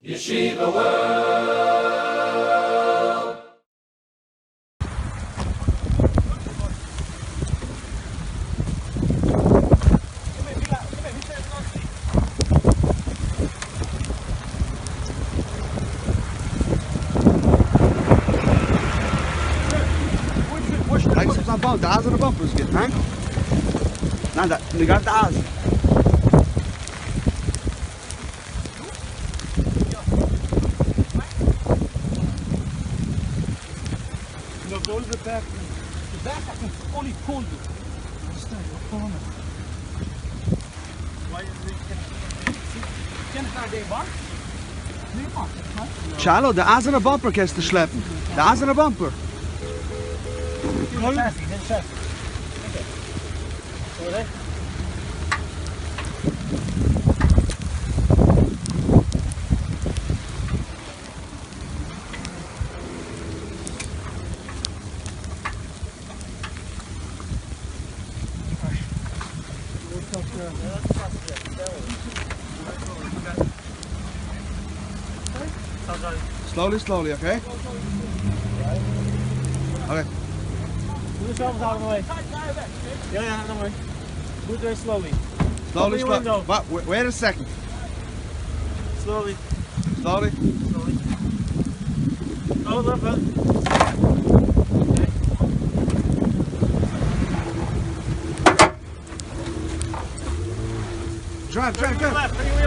Yeshiva World. Kijk eens op dat band, de ijzeren bumper is goed, hè? Nou, nu gaat de ijzer. No, go to the back. The back I can only pull you. Understand? You're pulling it. Why is it? Can I get one? Nee, man. Charlo, de ijzeren bumper kan je slepen. De ijzeren bumper. Chassis, then chassis. Okay. Over there. Slowly, slowly, okay? Okay. Doe the shovels out of the way. Yeah, don't worry. Do it very slowly. Slowly, Open your slowly. window. Wait a second. Slowly. Slowly. Slowly. Oh, look, look. Drive, drive, drive. Left,